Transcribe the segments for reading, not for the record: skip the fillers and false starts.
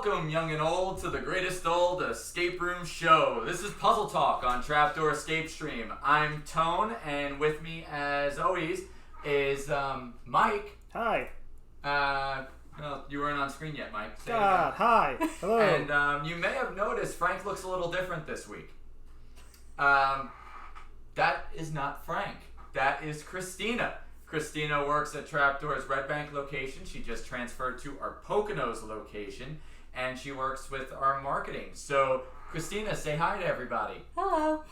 Welcome, young and old, to the greatest old escape room show. This is Puzzle Talk on Trapdoor Escape Stream. I'm Tone, and with me, as always, is Mike. Hi. Well, you weren't on screen yet, Mike. Say God, hi. Hello. And you may have noticed Frank looks a little different this week. That is not Frank. That is Kristina. Kristina works at Trapdoor's Red Bank location. She just transferred to our Poconos location, and she works with our marketing. So, Kristina, say hi to everybody. Hello.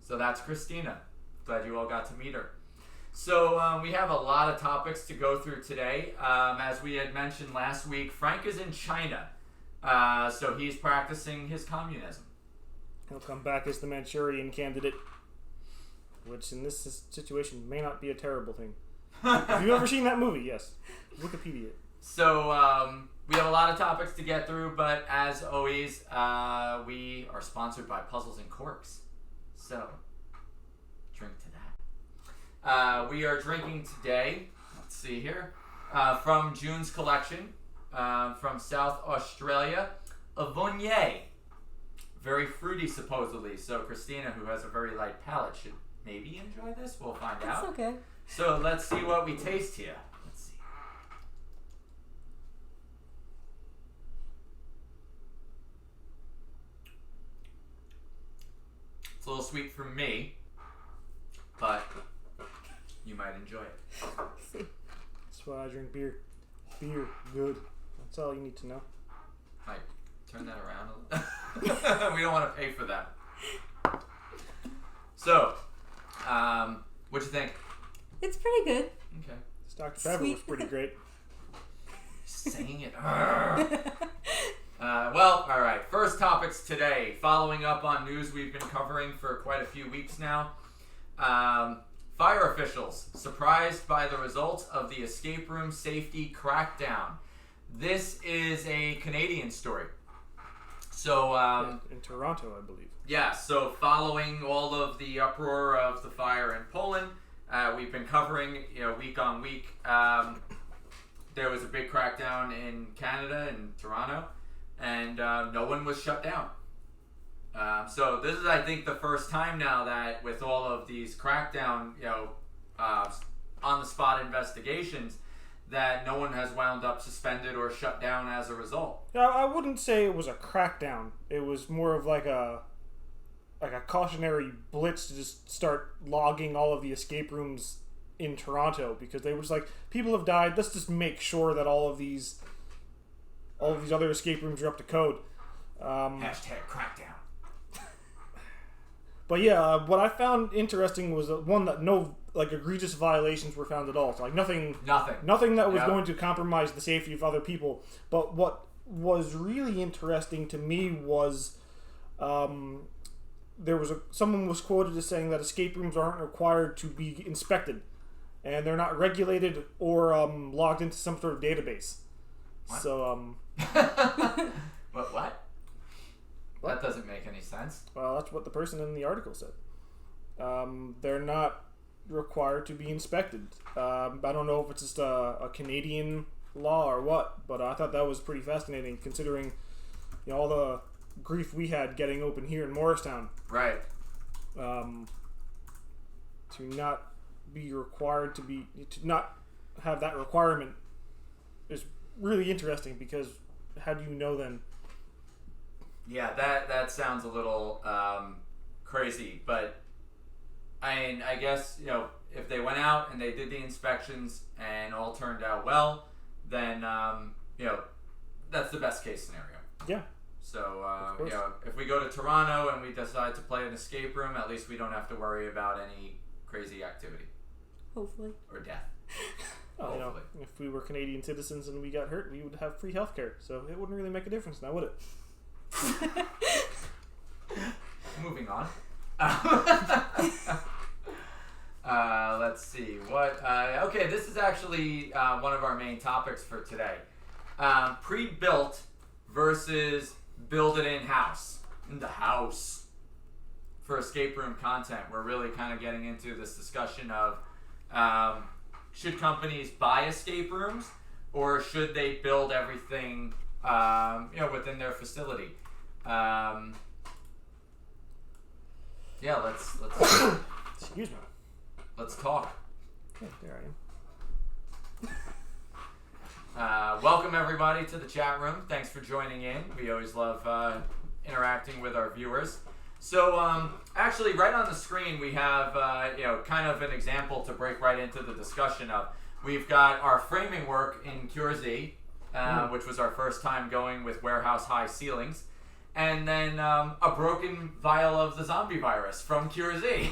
So that's Kristina. Glad you all got to meet her. So we have a lot of topics to go through today. As we had mentioned last week, Frank is in China, so he's practicing his communism. He'll come back as the Manchurian candidate, which in this situation may not be a terrible thing. Have you ever seen that movie? Yes. Wikipedia. So we have a lot of topics to get through, but as always, we are sponsored by Puzzles and Corks. So, drink to that. We are drinking today, let's see here, from June's collection, from South Australia, a Vonier. Very fruity, supposedly. So Kristina, who has a very light palate, should maybe enjoy this. We'll find out. That's okay. So let's see what we taste here. Let's see. It's a little sweet for me, but you might enjoy it. That's why I drink beer. Beer, good. That's all you need to know. Mike, turn that around a little. We don't want to pay for that. So, what'd you think? It's pretty good. Okay. This Dr. Pepper was pretty great. Saying it. Well, all right. First topics today. Following up on news we've been covering for quite a few weeks now. Fire officials surprised by the results of the escape room safety crackdown. This is a Canadian story. So In Toronto, I believe. yeah, so following all of the uproar of the fire in Poland, we've been covering, week on week. There was a big crackdown in Canada, in Toronto, and no one was shut down. So this is, I think, the first time now that with all of these crackdown, on-the-spot investigations, that no one has wound up suspended or shut down as a result. Now, I wouldn't say it was a crackdown. It was more of like a cautionary blitz to just start logging all of the escape rooms in Toronto, because they were just like, people have died, let's just make sure that all of these other escape rooms are up to code. Hashtag crackdown. But yeah, what I found interesting was one that no egregious violations were found at all. So nothing that was going to compromise the safety of other people. But what was really interesting to me was someone was quoted as saying that escape rooms aren't required to be inspected, and they're not regulated or logged into some sort of database. What? So But what? That doesn't make any sense. Well, that's what the person in the article said. They're not required to be inspected. I don't know if it's just a Canadian law or what, but I thought that was pretty fascinating, considering all the grief we had getting open here in Morristown. Right. To not be required to not have that requirement is really interesting, because how do you know then? Yeah, that sounds a little crazy, but I guess if they went out and they did the inspections and all turned out well, then that's the best case scenario. Yeah. So if we go to Toronto and we decide to play an escape room, at least we don't have to worry about any crazy activity. Hopefully. Or death. Hopefully. If we were Canadian citizens and we got hurt, we would have free healthcare, so it wouldn't really make a difference now, would it? Moving on. Let's see what. Okay, this is actually one of our main topics for today. Pre-built versus build it in-house. In the house. For escape room content, we're really kind of getting into this discussion of should companies buy escape rooms, or should they build everything within their facility. Let's Excuse me. let's talk. Yeah, there I am. Welcome everybody to the chat room. Thanks for joining in. We always love interacting with our viewers. So actually, right on the screen we have kind of an example to break right into the discussion of. We've got our framing work in QRZ, which was our first time going with warehouse high ceilings, and then a broken vial of the zombie virus from QRZ.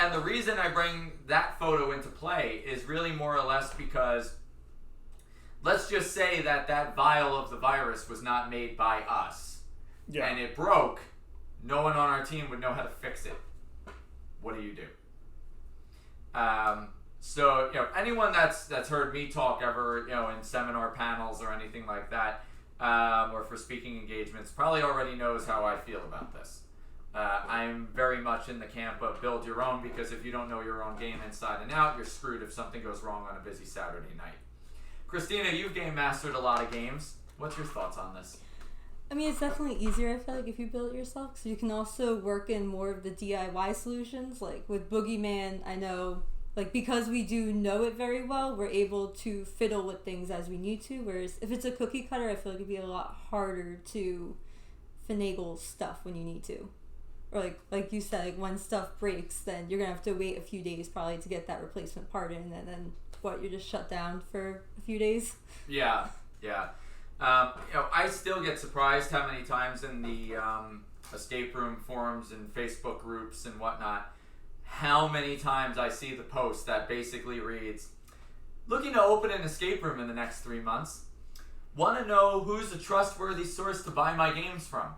And the reason I bring that photo into play is really more or less because let's just say that vial of the virus was not made by us, and it broke. No one on our team would know how to fix it. What do you do? So anyone that's heard me talk ever in seminar panels or anything like that, or for speaking engagements, probably already knows how I feel about this. I'm very much in the camp of build your own, because if you don't know your own game inside and out, you're screwed if something goes wrong on a busy Saturday night. Kristina, you've game mastered a lot of games. What's your thoughts on this? I mean, it's definitely easier, I feel like, if you build it yourself, so you can also work in more of the DIY solutions. Like with Boogeyman, I know, like, because we do know it very well, we're able to fiddle with things as we need to, whereas if it's a cookie cutter, I feel like it'd be a lot harder to finagle stuff when you need to. Or like you said, like when stuff breaks, then you're gonna have to wait a few days probably to get that replacement part in, and then you're just shut down for a few days. Yeah. I still get surprised how many times in the escape room forums and Facebook groups and whatnot, how many times I see the post that basically reads, looking to open an escape room in the next 3 months. Want to know who's a trustworthy source to buy my games from?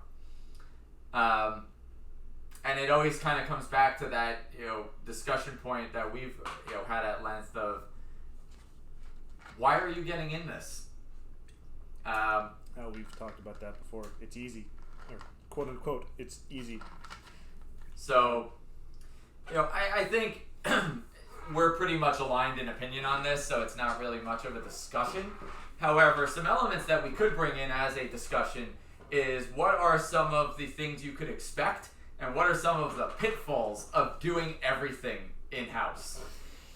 And it always kind of comes back to that, discussion point that we've, had at length of, why are you getting in this? We've talked about that before. It's easy, or quote unquote, it's easy. So, I think we're pretty much aligned in opinion on this, so it's not really much of a discussion. However, some elements that we could bring in as a discussion is what are some of the things you could expect, and what are some of the pitfalls of doing everything in-house.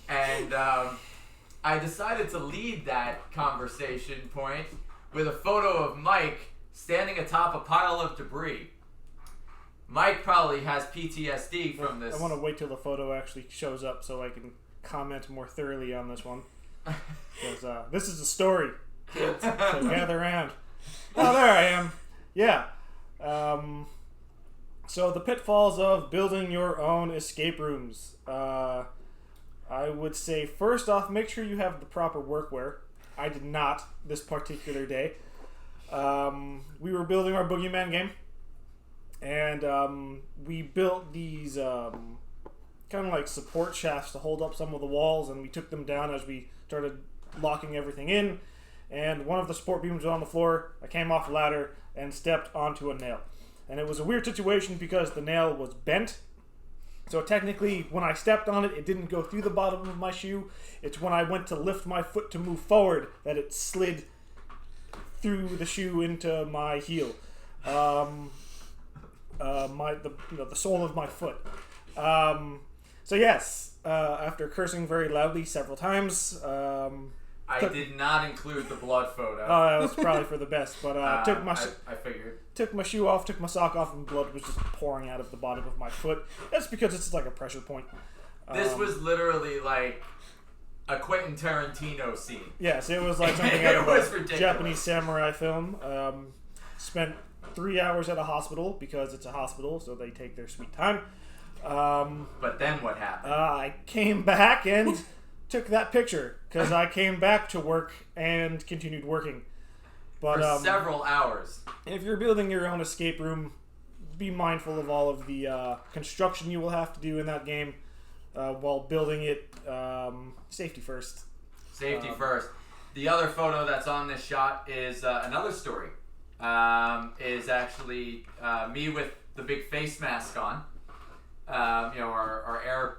And I decided to lead that conversation point with a photo of Mike standing atop a pile of debris. Mike probably has PTSD from this. I want to wait till the photo actually shows up so I can comment more thoroughly on this one. Because this is a story, kids, so gather around. Oh, there I am. Yeah. So the pitfalls of building your own escape rooms. I would say, first off, make sure you have the proper workwear. I did not this particular day. We were building our Boogeyman game, and we built these kind of like support shafts to hold up some of the walls, and we took them down as we started locking everything in. And one of the support beams was on the floor. I came off a ladder and stepped onto a nail. And it was a weird situation because the nail was bent. So technically, when I stepped on it, it didn't go through the bottom of my shoe. It's when I went to lift my foot to move forward that it slid through the shoe into my heel. The sole of my foot. So yes, after cursing very loudly several times, I did not include the blood photo. That was probably for the best, but I figured. Took my shoe off, took my sock off, and blood was just pouring out of the bottom of my foot. That's because it's like a pressure point. This was literally like a Quentin Tarantino scene. Yes, it was like something out of a ridiculous. Japanese samurai film. Spent 3 hours at a hospital because it's a hospital, so they take their sweet time. But then what happened? I came back and took that picture because I came back to work and continued working. But for several hours. If you're building your own escape room, be mindful of all of the construction you will have to do in that game while building it. Safety first. Safety first. The other photo that's on this shot is another story. Is actually me with the big face mask on. Our air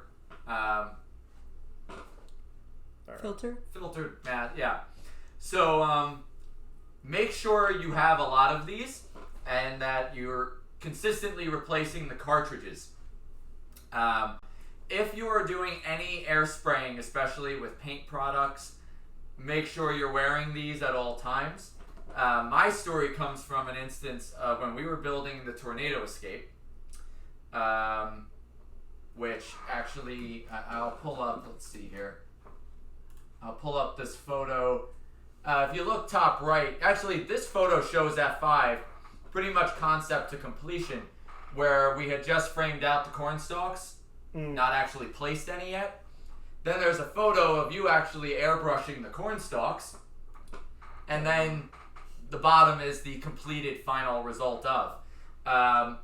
filtered mask. Yeah. So make sure you have a lot of these and that you're consistently replacing the cartridges. If you are doing any air spraying, especially with paint products, make sure you're wearing these at all times. My story comes from an instance of when we were building the tornado escape, which actually, I'll pull up, let's see here. I'll pull up this photo. If you look top right, actually this photo shows F5, pretty much concept to completion, where we had just framed out the corn stalks, not actually placed any yet. Then there's a photo of you actually airbrushing the corn stalks, and then the bottom is the completed final result of.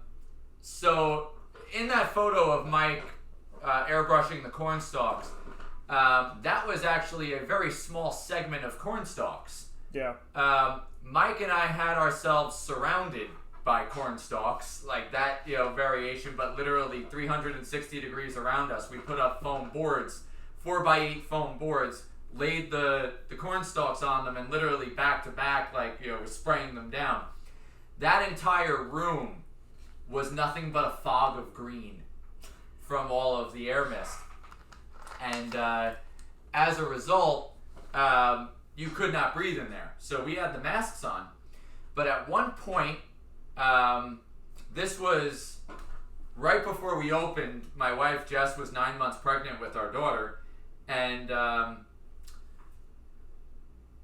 So in that photo of Mike airbrushing the corn stalks, that was actually a very small segment of corn stalks. Yeah. Mike and I had ourselves surrounded by corn stalks, like that, variation, but literally 360 degrees around us. We put up foam boards, 4x8 foam boards, laid the corn stalks on them, and literally back to back, spraying them down. That entire room was nothing but a fog of green from all of the air mist. And as a result, you could not breathe in there. So we had the masks on. But at one point, this was right before we opened. My wife Jess was 9 months pregnant with our daughter, and I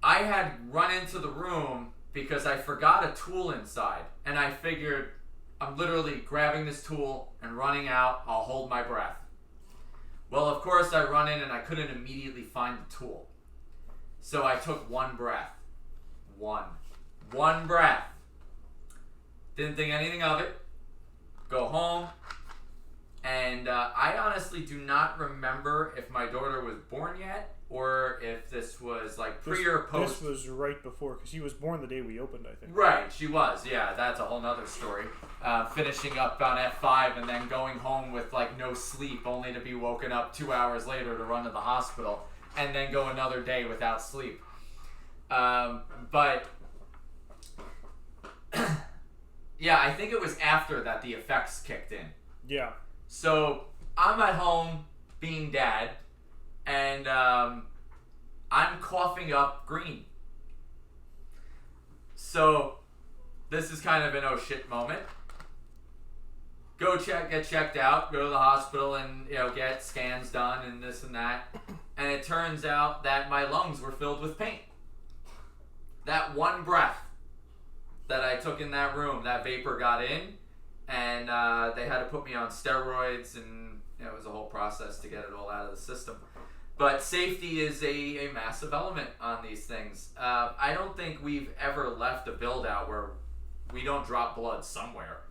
had run into the room because I forgot a tool inside, and I figured I'm literally grabbing this tool and running out. I'll hold my breath. Well, of course, I run in and I couldn't immediately find the tool. So I took one breath. One breath. Didn't think anything of it. Go home. And I honestly do not remember if my daughter was born yet or if this was like pre or post. This was right before, because she was born the day we opened, I think. Right, she was. Yeah, that's a whole nother story. Finishing up on F5 and then going home with no sleep, only to be woken up 2 hours later to run to the hospital and then go another day without sleep. But yeah, I think it was after that the effects kicked in. Yeah. So I'm at home being dad, and I'm coughing up green. So this is kind of an oh shit moment. Get checked out, go to the hospital, and get scans done and this and that. And it turns out that my lungs were filled with paint. That one breath that I took in that room, that vapor got in, and they had to put me on steroids, and it was a whole process to get it all out of the system. But safety is a massive element on these things. I don't think we've ever left a build out where we don't drop blood somewhere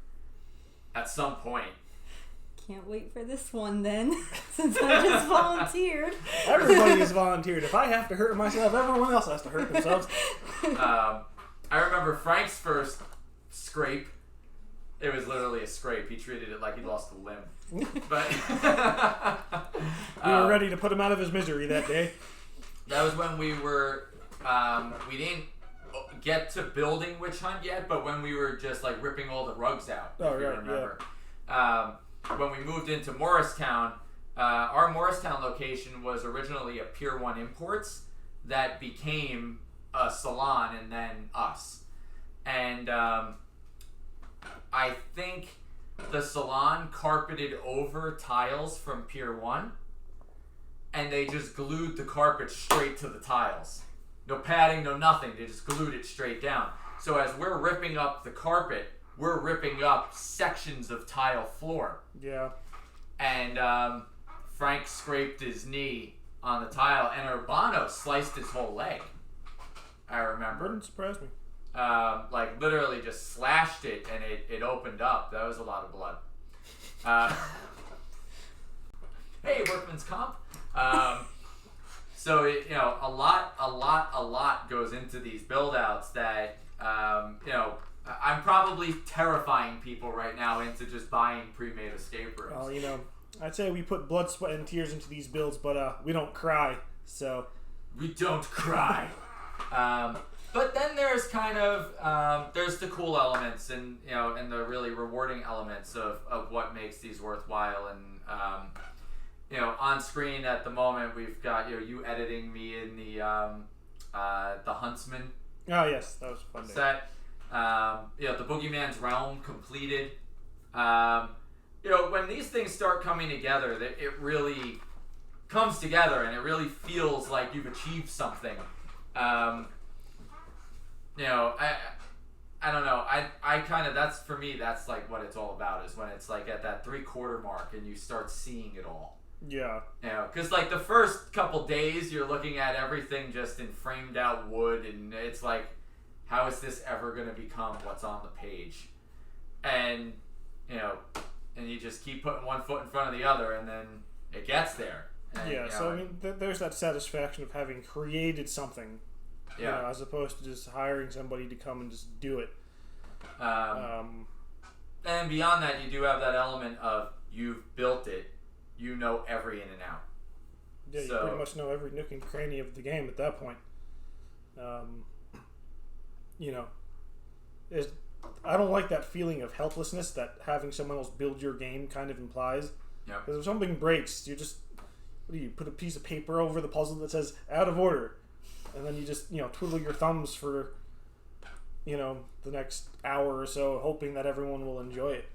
at some point. Can't wait for this one then, since I just volunteered. Everybody has volunteered. If I have to hurt myself, everyone else has to hurt themselves. I remember Frank's first scrape. It was literally a scrape. He treated it like he lost a limb. But we were ready to put him out of his misery that day. That was when we were, we didn't get to building Witch Hunt yet, but when we were just ripping all the rugs out, if you remember. Yeah. When we moved into Morristown, our Morristown location was originally a Pier 1 Imports that became a salon and then us. And I think the salon carpeted over tiles from Pier 1, and they just glued the carpet straight to the tiles. No padding, no nothing. They just glued it straight down. So as we're ripping up the carpet, we're ripping up sections of tile floor. Yeah. And Frank scraped his knee on the tile, and Urbano sliced his whole leg. I remember. Wouldn't surprise me. Literally just slashed it, and it opened up. That was a lot of blood. Hey, workman's comp. So a lot goes into these build outs that I'm probably terrifying people right now into just buying pre-made escape rooms. Well, I'd say we put blood, sweat, and tears into these builds, but we don't cry. So we don't cry. But then there's kind of there's the cool elements and and the really rewarding elements of what makes these worthwhile. And on screen at the moment we've got you editing me in the Huntsman. Oh yes, that was a fun. Set. The Boogeyman's Realm completed. When these things start coming together, it really comes together and it really feels like you've achieved something. I don't know. I kind of, that's for me, that's like what it's all about, is when it's like at that 3/4 mark and you start seeing it all. Yeah. Because like the first couple days you're looking at everything just in framed out wood, and it's like, how is this ever going to become what's on the page? And and you just keep putting one foot in front of the other, and then it gets there. And, yeah, so I mean, there's that satisfaction of having created something, as opposed to just hiring somebody to come and just do it. And beyond that, you do have that element of you've built it, you know every in and out. Yeah, you pretty much know every nook and cranny of the game at that point. I don't like that feeling of helplessness that having someone else build your game kind of implies. Yeah. Because if something breaks, you just put a piece of paper over the puzzle that says out of order, and then you just twiddle your thumbs for the next hour or so, hoping that everyone will enjoy it.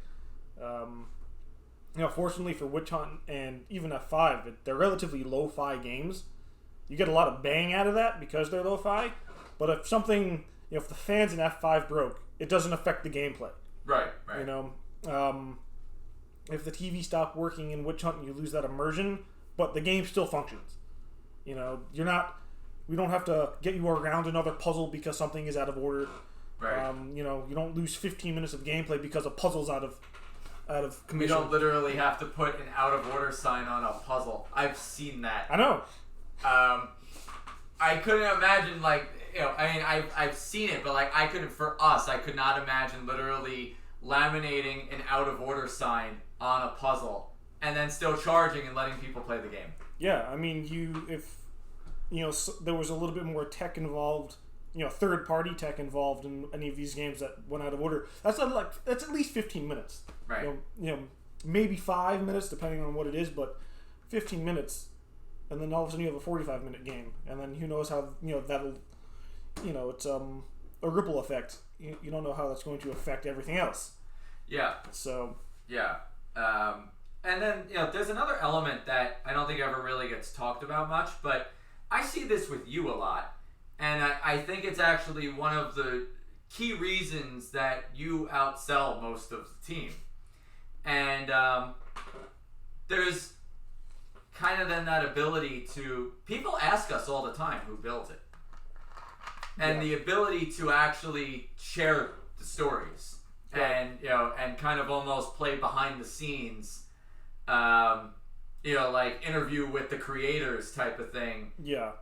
Fortunately for Witch Hunt and even F5, they're relatively lo-fi games. You get a lot of bang out of that because they're lo-fi. But if something, if the fans in F5 broke, it doesn't affect the gameplay. Right. If the TV stopped working in Witch Hunt, you lose that immersion, but the game still functions. We don't have to get you around another puzzle because something is out of order. Right. You don't lose 15 minutes of gameplay because a puzzle's out of commission. We don't literally have to put an out of order sign on a puzzle. I've seen that. I know. I couldn't imagine I've seen it, but I could not imagine literally laminating an out of order sign on a puzzle and then still charging and letting people play the game. Yeah, I mean, if there was a little bit more tech involved, third party tech involved in any of these games that went out of order, that's at least 15 minutes. Right. Maybe 5 minutes depending on what it is, but 15 minutes, and then all of a sudden you have a 45-minute game, and then who knows how that'll it's a ripple effect. You don't know how that's going to affect everything else. Yeah. So. Yeah. And then there's another element that I don't think ever really gets talked about much, but I see this with you a lot, and I think it's actually one of the key reasons that you outsell most of the team. And there's kind of then that ability to, people ask us all the time who built it. And the ability to actually share the stories and kind of almost play behind the scenes, like interview with the creators type of thing. Yeah.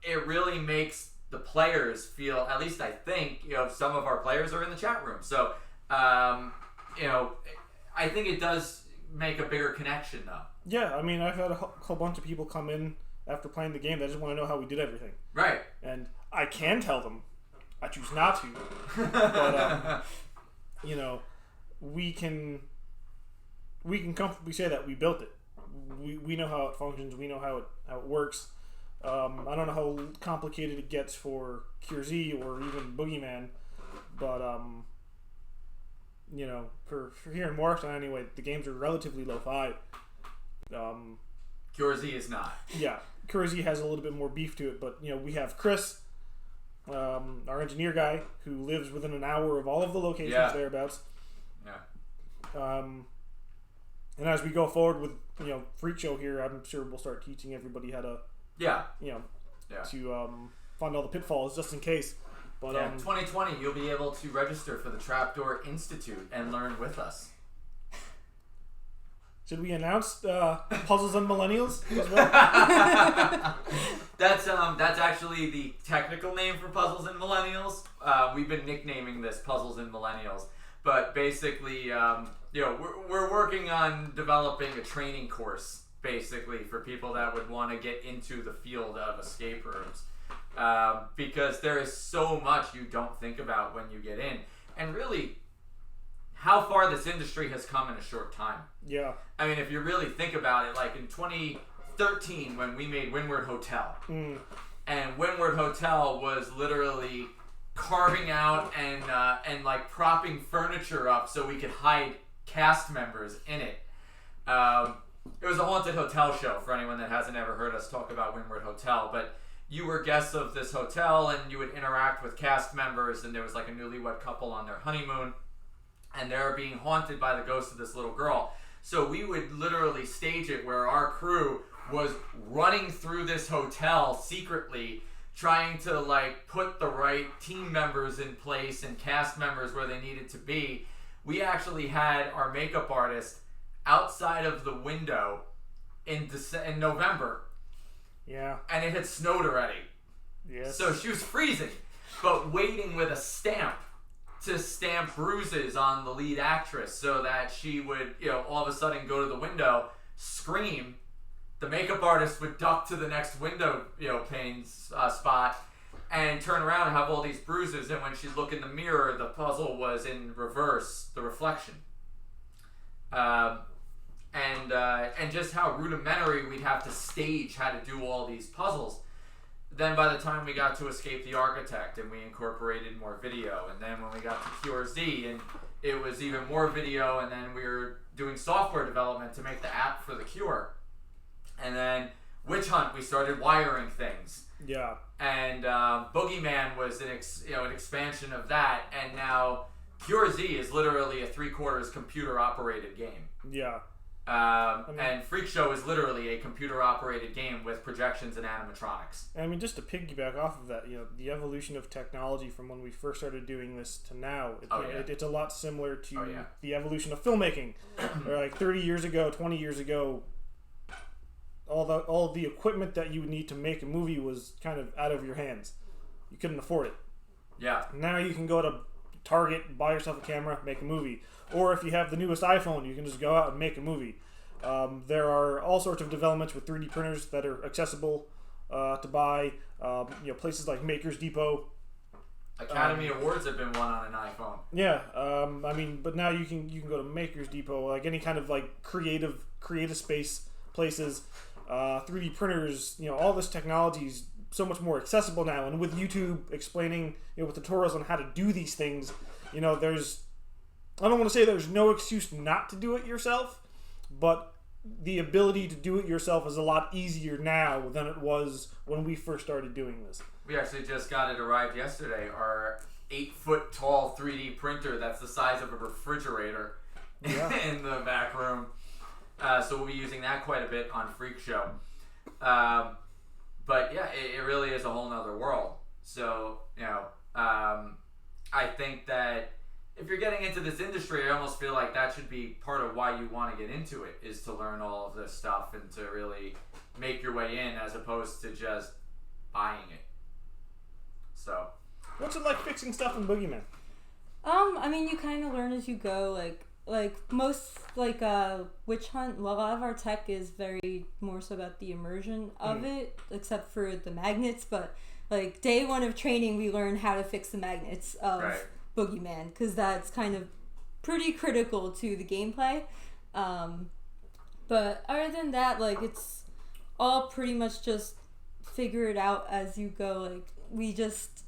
It really makes the players feel, at least I think, some of our players are in the chat room. So, I think it does make a bigger connection though. Yeah, I mean, I've had a whole bunch of people come in after playing the game that just want to know how we did everything. Right. And I can tell them. I choose not to. But, we can comfortably say that we built it. We know how it functions. We know how it works. I don't know how complicated it gets for Cure Z or even Boogeyman, but for here in Morristown anyway, the games are relatively lo-fi. Cure Z is not. Yeah, Cure Z has a little bit more beef to it, but we have Chris, our engineer guy, who lives within an hour of all of the locations thereabouts. Yeah. And as we go forward with Freak Show here, I'm sure we'll start teaching everybody how to to find all the pitfalls just in case. But 2020, you'll be able to register for the Trapdoor Institute and learn with us. Should we announce Puzzles and Millennials as well? That's actually the technical name for Puzzles and Millennials. We've been nicknaming this Puzzles and Millennials, but basically, we're working on developing a training course, basically, for people that would want to get into the field of escape rooms. because there is so much you don't think about when you get in, and really how far this industry has come in a short time. Yeah. I mean, if you really think about it, like in 2013 when we made Windward Hotel, and Windward Hotel was literally carving out and like propping furniture up so we could hide cast members in it. It was a haunted hotel show for anyone that hasn't ever heard us talk about Windward Hotel, but you were guests of this hotel and you would interact with cast members, and there was like a newlywed couple on their honeymoon and they're being haunted by the ghost of this little girl. So we would literally stage it where our crew was running through this hotel secretly, trying to like put the right team members in place and cast members where they needed to be. We actually had our makeup artist outside of the window in November. Yeah. And it had snowed already. Yes. So she was freezing, but waiting with a stamp to stamp bruises on the lead actress so that she would, all of a sudden go to the window, scream. The makeup artist would duck to the next window, pane spot, and turn around and have all these bruises. And when she'd look in the mirror, the puzzle was in reverse, the reflection. And just how rudimentary we'd have to stage how to do all these puzzles. Then by the time we got to Escape the Architect and we incorporated more video, and then when we got to QRZ and it was even more video, and then we were doing software development to make the app for The Cure. And then Witch Hunt, we started wiring things. Yeah. And Boogeyman was an expansion of that, and now QRZ is literally a 3/4 computer operated game. Yeah. And Freak Show is literally a computer-operated game with projections and animatronics. I mean, just to piggyback off of that, the evolution of technology from when we first started doing this to now, it's a lot similar to the evolution of filmmaking. Where like 30 years ago, 20 years ago, all of the equipment that you would need to make a movie was kind of out of your hands. You couldn't afford it. Yeah. Now you can go to Target, buy yourself a camera, make a movie. Or if you have the newest iPhone, you can just go out and make a movie. There are all sorts of developments with 3D printers that are accessible to buy. Places like Maker's Depot. Academy Awards have been won on an iPhone. Yeah, but now you can go to Maker's Depot, like any kind of like creative space places. 3D printers, all this technology is so much more accessible now. And with YouTube explaining, with tutorials on how to do these things, I don't want to say there's no excuse not to do it yourself, but the ability to do it yourself is a lot easier now than it was when we first started doing this. We actually just got it arrived yesterday. Our 8-foot tall 3D printer that's the size of a refrigerator in the back room. So we'll be using that quite a bit on Freak Show. But yeah, it really is a whole nother world. So, I think that if you're getting into this industry, I almost feel like that should be part of why you want to get into it, is to learn all of this stuff and to really make your way in as opposed to just buying it. So, what's it like fixing stuff in Boogeyman? You kind of learn as you go. Like most Witch Hunt, a lot of our tech is very more so about the immersion of it, except for the magnets. But like day one of training, we learn how to fix the magnets of Boogeyman, because that's kind of pretty critical to the gameplay. But other than that, it's all pretty much just figure it out as you go. We just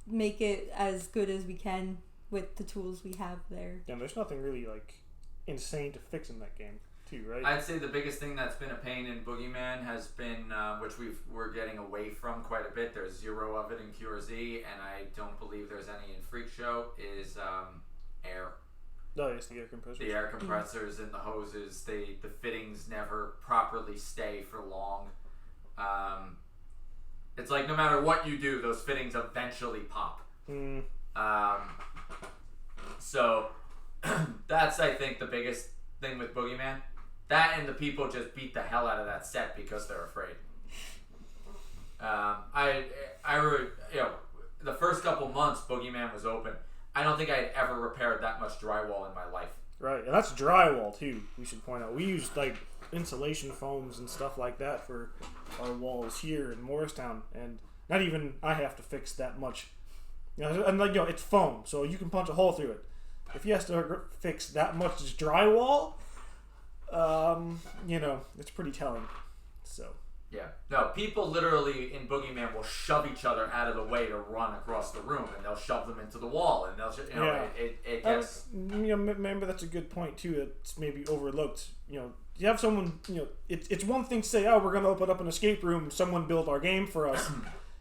make it as good as we can with the tools we have there. Yeah, there's nothing really insane to fix in that game too, right? I'd say the biggest thing that's been a pain in Boogeyman has been, which we're getting away from quite a bit. There's 0 of it in QRZ, and I don't believe there's any in Freak Show, is air. Oh, yes, the air compressors. The air compressors and the hoses, the fittings never properly stay for long. It's like no matter what you do, those fittings eventually pop. So that's, I think, the biggest thing with Boogeyman. That and the people just beat the hell out of that set because they're afraid. The first couple months Boogeyman was open, I don't think I had ever repaired that much drywall in my life. Right, and that's drywall too, we should point out. We used insulation foams and stuff like that for our walls here in Morristown, and not even I have to fix that much. And like it's foam, so you can punch a hole through it. If he has to fix that much drywall, it's pretty telling. So. Yeah. No, people literally in Boogeyman will shove each other out of the way to run across the room, and they'll shove them into the wall, and they'll, it gets. Remember that's a good point too. That's maybe overlooked. You have someone. It's one thing to say, oh, we're going to open up an escape room. Someone built our game for us.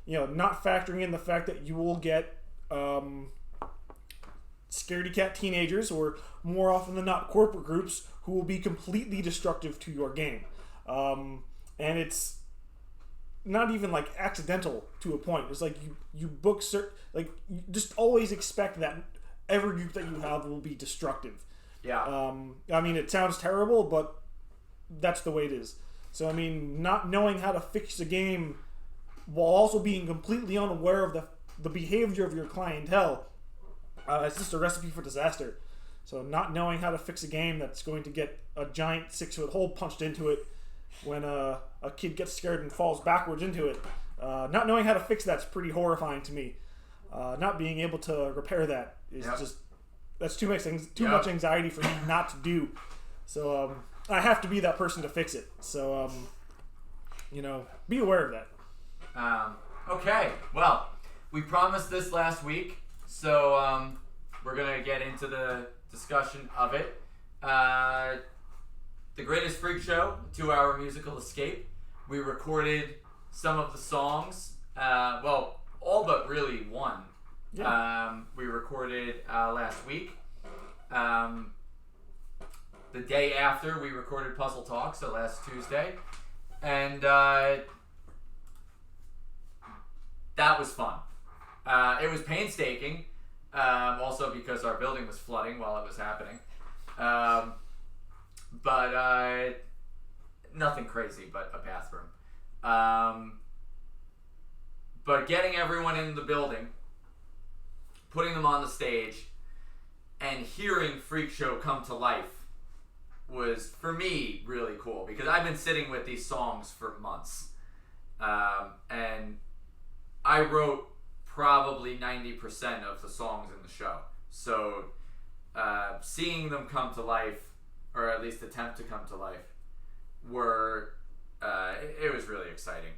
Not factoring in the fact that you will get scaredy cat teenagers, or more often than not, corporate groups who will be completely destructive to your game. And it's not even like accidental to a point. It's like you book you just always expect that every group that you have will be destructive. Yeah. It sounds terrible, but that's the way it is. So not knowing how to fix the game while also being completely unaware of the behavior of your clientele, it's just a recipe for disaster. So not knowing how to fix a game that's going to get a giant 6-foot hole punched into it when a kid gets scared and falls backwards into it, not knowing how to fix that's pretty horrifying to me. Not being able to repair that is just that's too much anxiety for me not to do. So I have to be that person to fix it. So be aware of that. Okay, well, we promised this last week, so we're gonna get into the discussion of it. The Greatest Freak Show, 2-hour musical escape. We recorded some of the songs. All but really one. Yeah. We recorded last week. The day after, we recorded Puzzle Talk, so last Tuesday. And that was fun. It was painstaking, also because our building was flooding while it was happening. But nothing crazy, but a bathroom. But getting everyone in the building, putting them on the stage, and hearing Freak Show come to life was, for me, really cool. Because I've been sitting with these songs for months. And I wrote probably 90% of the songs in the show. So seeing them come to life, or at least attempt to come to life, it was really exciting.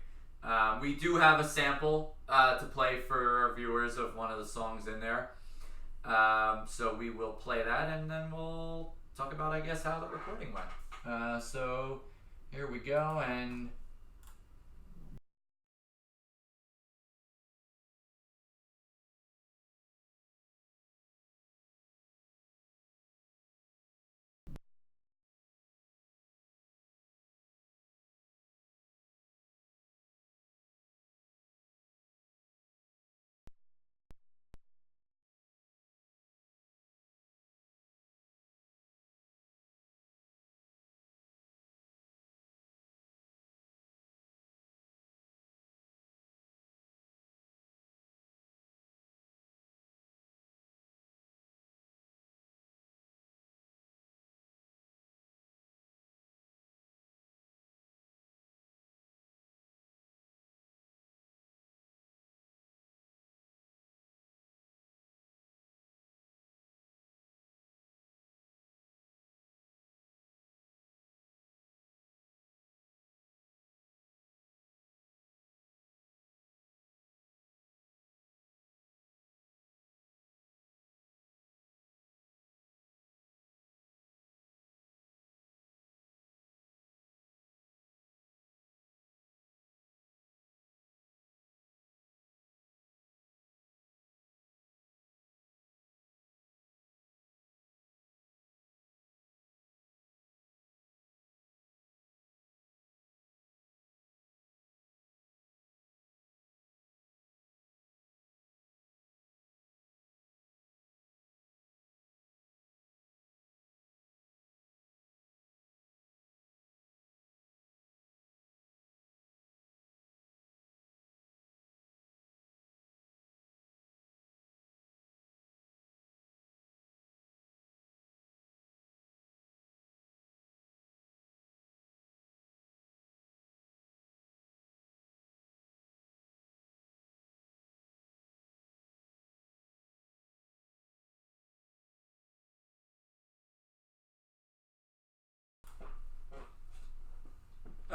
We do have a sample to play for our viewers of one of the songs in there. So we will play that, and then we'll talk about, I guess, how the recording went. So here we go, and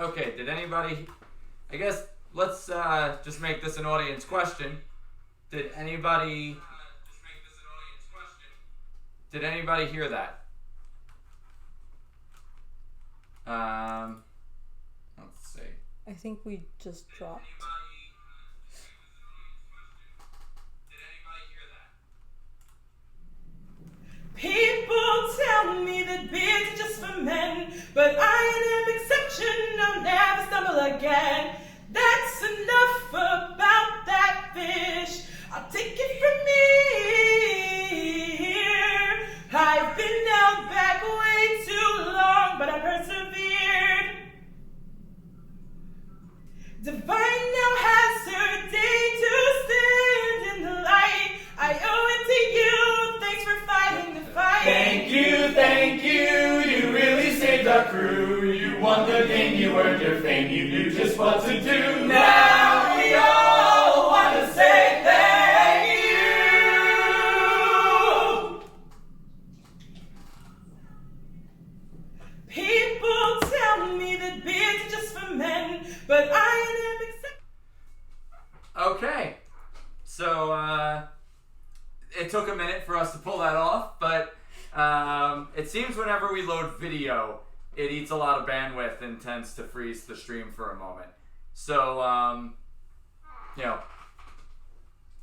Okay, did anybody... I guess let's just make this an audience question. Did anybody hear that? Let's see. I think we just dropped. People tell me that beers are just for men, but I am an exception, I'll never stumble again. That's enough about that fish, I'll take it from here. I've been held back way too long, but I persevered. Divine now has her day to stand in the light. I owe it to you, thanks for fighting the fight. Thank you, you really saved our crew. You won the game, you earned your fame, you knew just what to do. Now we all want to say thank you. People tell me that beers are just for men, but I am accepted. Okay, so it took a minute for us to pull that off, but it seems whenever we load video, it eats a lot of bandwidth and tends to freeze the stream for a moment. So, you know,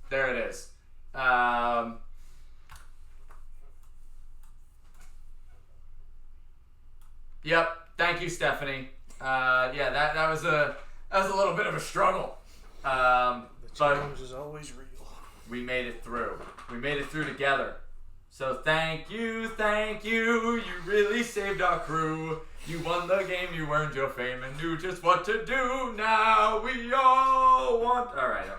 there it is. Yep. Thank you, Stephanie. Yeah, that was a little bit of a struggle. The But challenge is always real. we made it through. We made it through together. So thank you. You really saved our crew. You won the game, you earned your fame, and knew just what to do. Now we all want... Alright,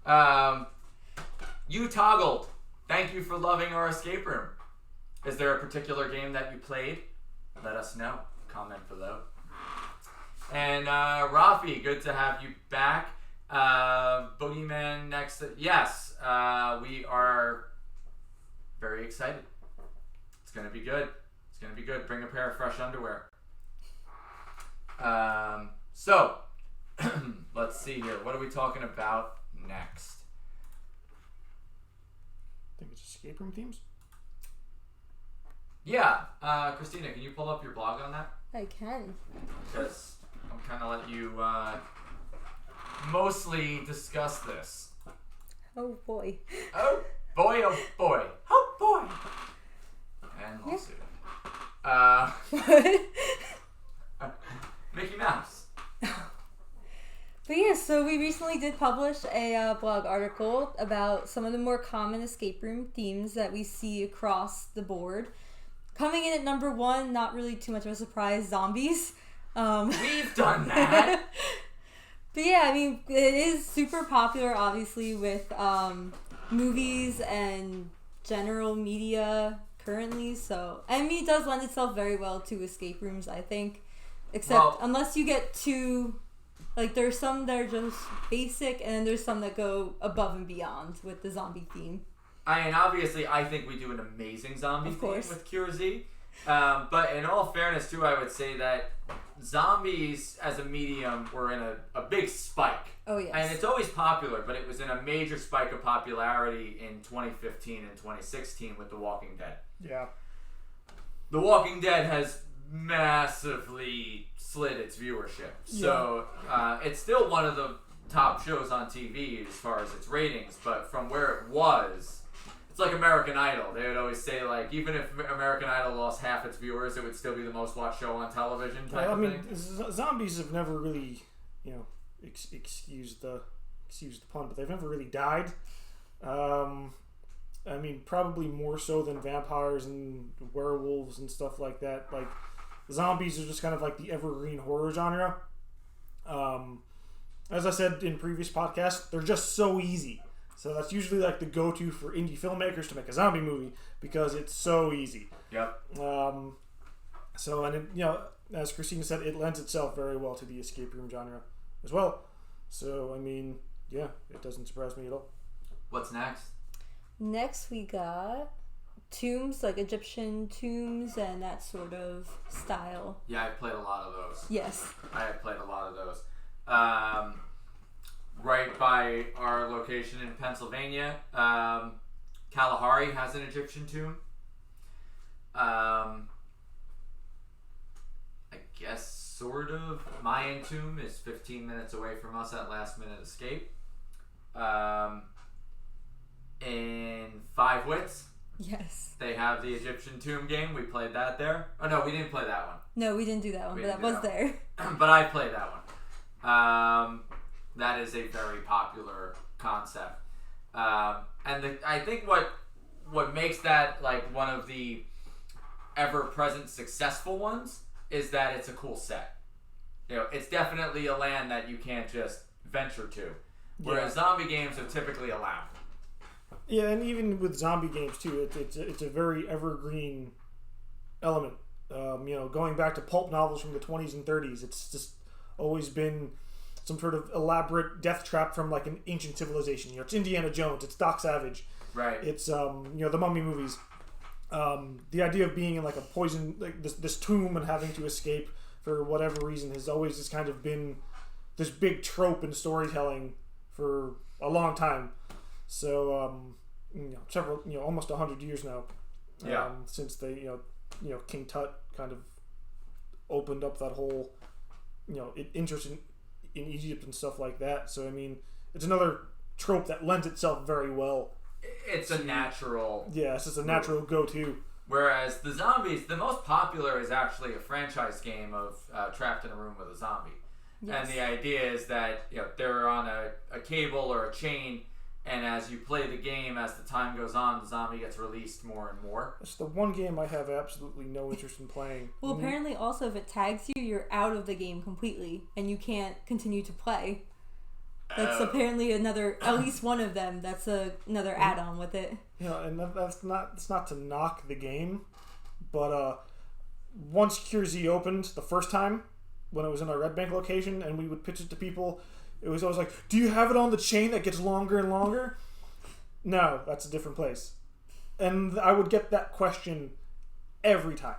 okay. You toggled. Thank you for loving our escape room. Is there a particular game that you played? Let us know. Comment below. And Rafi, good to have you back. Boogeyman next. Yes, we are very excited. It's gonna be good. It's gonna be good. Bring a pair of fresh underwear. So let's see here. What are we talking about next? I think it's escape room themes. Yeah, Kristina, can you pull up your blog on that? I can. Because I'm kind of let you mostly discuss this. Oh boy. Oh boy, oh boy, oh boy. And lawsuit. Mickey Mouse. But yeah, so we recently did publish a blog article about some of the more common escape room themes that we see across the board. Coming in at number 1, not really too much of a surprise, zombies. We've done that. But yeah, I mean, it is super popular, obviously, with movies and general media currently. So, I mean, it does lend itself very well to escape rooms, I think. Except, unless you get too... Like, there's some that are just basic, and then there's some that go above and beyond with the zombie theme. I mean, obviously, I think we do an amazing zombie theme with Cure Z. But in all fairness, too, I would say that zombies as a medium were in a big spike. Oh, yes. And it's always popular, but it was in a major spike of popularity in 2015 and 2016 with The Walking Dead. Yeah. The Walking Dead has massively slid its viewership. So it's still one of the top shows on TV as far as its ratings, but from where it was, it's like American Idol. They would always say, like, even if American Idol lost half its viewers, it would still be the most watched show on television type of thing. Zombies have never really, you know, excuse the pun, but they've never really died. I mean, probably more so than vampires and werewolves and stuff like that. Like, zombies are just kind of like the evergreen horror genre. As I said in previous podcasts, they're just so easy. So that's usually like the go-to for indie filmmakers to make a zombie movie because it's so easy. Yep. So, and it, you know, as Kristina said, it lends itself very well to the escape room genre as well. So, I mean, yeah, it doesn't surprise me at all. What's next? Next we got tombs, like Egyptian tombs and that sort of style. Yeah, I've played a lot of those. Yes. I have played a lot of those. Right by our location in Pennsylvania, Kalahari has an Egyptian tomb. I guess sort of. Mayan tomb is 15 minutes away from us at Last Minute Escape. In Five Wits, Yes. they have the Egyptian tomb game. We played that there. Oh no, we didn't play that one. No, we didn't do that one, We but that didn't do was that there. But I played that one. That is a very popular concept. I think what makes that like one of the ever-present successful ones is that it's a cool set. You know, it's definitely a land that you can't just venture to. Whereas zombie games are typically allowed. Yeah, and even with zombie games too, it's a very evergreen element. Going back to pulp novels from the 20s and 30s, it's just always been some sort of elaborate death trap from like an ancient civilization. It's Indiana Jones, it's Doc Savage, Right. it's the Mummy movies. The idea of being in like a poison, like this tomb and having to escape for whatever reason has always just kind of been this big trope in storytelling for a long time. So several, almost 100 years now. Since they, King Tut kind of opened up that whole, interest in Egypt and stuff like that. So I mean, it's another trope that lends itself very well. It's a natural. Yeah, it's just a natural go-to. Whereas the zombies, the most popular is actually a franchise game of Trapped in a Room with a Zombie. Yes. And the idea is that they're on a cable or a chain, and as you play the game, as the time goes on, the zombie gets released more and more. It's the one game I have absolutely no interest in playing. Well, apparently also if it tags you, you're out of the game completely and you can't continue to play. That's apparently at least one of them. That's another add-on with it. And it's not to knock the game, but once Cure Z opened the first time when it was in our Red Bank location, and we would pitch it to people, it was always like, "Do you have it on the chain that gets longer and longer?" No, that's a different place, and I would get that question every time.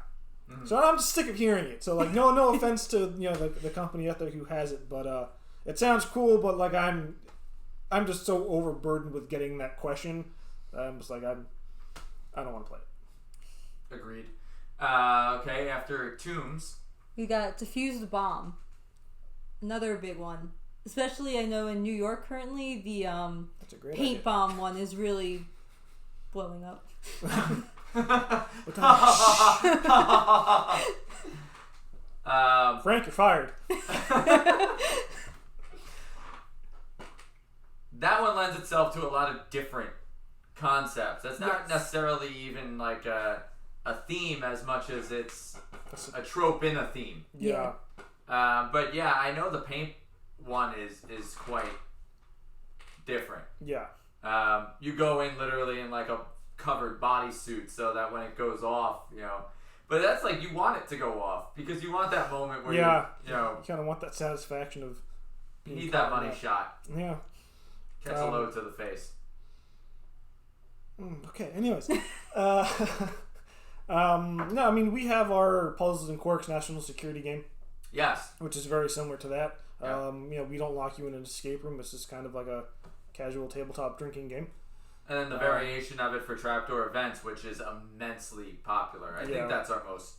Mm-hmm. So I'm just sick of hearing it. So like, no offense to the company out there who has it, but it sounds cool, but like I'm just so overburdened with getting that question. I'm just like I don't want to play it. Agreed. Okay, after Tombs. We got Defuse the Bomb. Another big one. Especially I know in New York currently, the That's a great paint idea. bomb one is really blowing up. Frank, you're fired. That one lends itself to a lot of different concepts. That's not Yes. necessarily even like a theme as much as it's a trope in a theme. Yeah. But yeah, I know the paint one is quite different. Yeah. You go in literally in like a covered bodysuit so that when it goes off, but that's like you want it to go off because you want that moment where Yeah. you You kind of want that satisfaction of you being need caught that in money shot. Yeah. Catch a load to the face. Okay. Anyways, no, I mean we have our Puzzles and Quirks national security game, Yes. which is very similar to that. Yeah. We don't lock you in an escape room. It's just kind of like a casual tabletop drinking game. And then the variation of it for trapdoor events, which is immensely popular. I Yeah. think that's our most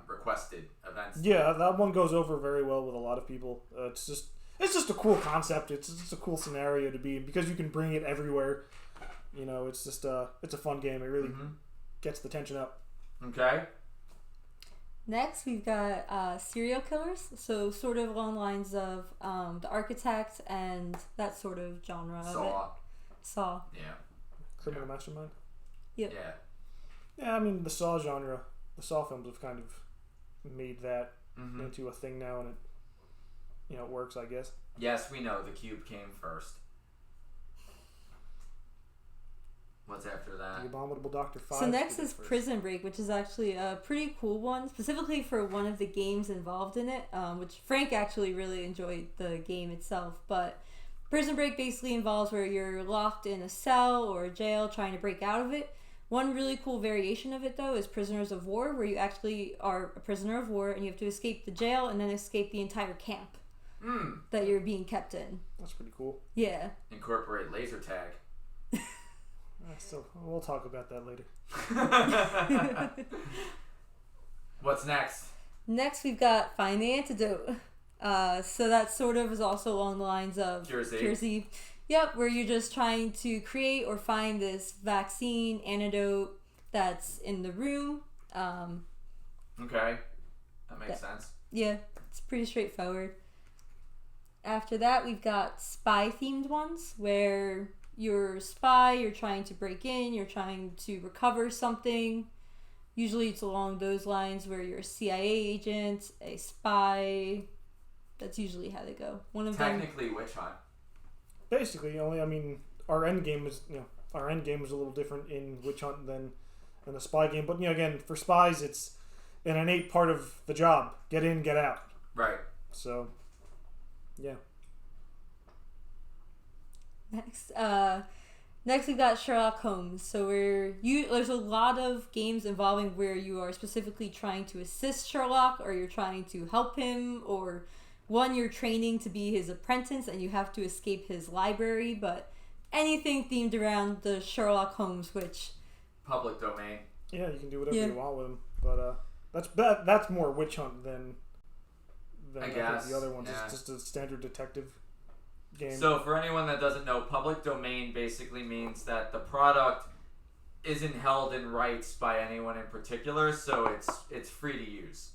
requested events. Yeah, that one goes over very well with a lot of people. It's just a cool concept. It's just a cool scenario to be in because you can bring it everywhere. It's just it's a fun game. It really gets the tension up. Okay. Next, we've got serial killers. So sort of along the lines of The Architect and that sort of genre of Saw. it. Saw. Yeah. Criminal Mastermind. Yep. Yeah. Yeah, I mean the Saw genre, the Saw films have kind of made that into a thing now, and it works, I guess. Yes, we know the cube came first. What's after that? The Abominable Dr. 5. So next is Prison Break, which is actually a pretty cool one, specifically for one of the games involved in it, which Frank actually really enjoyed the game itself. But Prison Break basically involves where you're locked in a cell or a jail trying to break out of it, One really cool variation of it, though, is Prisoners of War, where you actually are a prisoner of war and you have to escape the jail and then escape the entire camp that you're being kept in. That's pretty cool. Yeah. Incorporate laser tag. So we'll talk about that later. What's next? Next, we've got Find the Antidote. So that sort of is also along the lines of Cure Z. Yep, where you're just trying to create or find this vaccine, antidote that's in the room. Okay. That makes sense. Yeah, it's pretty straightforward. After that, we've got spy-themed ones, where you're a spy, you're trying to break in, you're trying to recover something. Usually it's along those lines where you're a CIA agent, a spy. That's usually how they go. One of Technically, witch hunt. Basically, our end game was a little different in Witch Hunt than in the spy game. But again, for spies, it's an innate part of the job: get in, get out. Right. So, yeah. Next we've got Sherlock Holmes. So there's a lot of games involving where you are specifically trying to assist Sherlock, or you're trying to help him, or one, you're training to be his apprentice and you have to escape his library, but anything themed around the Sherlock Holmes, which... Public domain. Yeah, you can do whatever you want with him. But that's more Witch Hunt than I guess, think the other ones. Yeah. It's just a standard detective game. So for anyone that doesn't know, public domain basically means that the product isn't held in rights by anyone in particular, so it's free to use.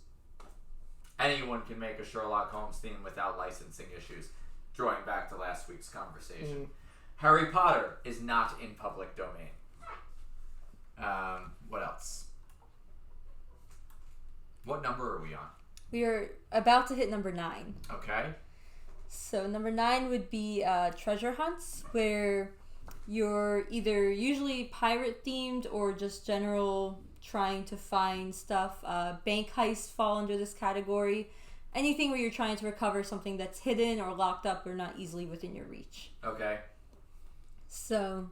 Anyone can make a Sherlock Holmes theme without licensing issues, drawing back to last week's conversation. Harry Potter is not in public domain. What else? What number are we on? We are about to hit number 9. Okay. So number 9 would be treasure hunts, where you're either usually pirate themed or just general trying to find stuff. Bank heists fall under this category. Anything where you're trying to recover something that's hidden or locked up or not easily within your reach. Okay. So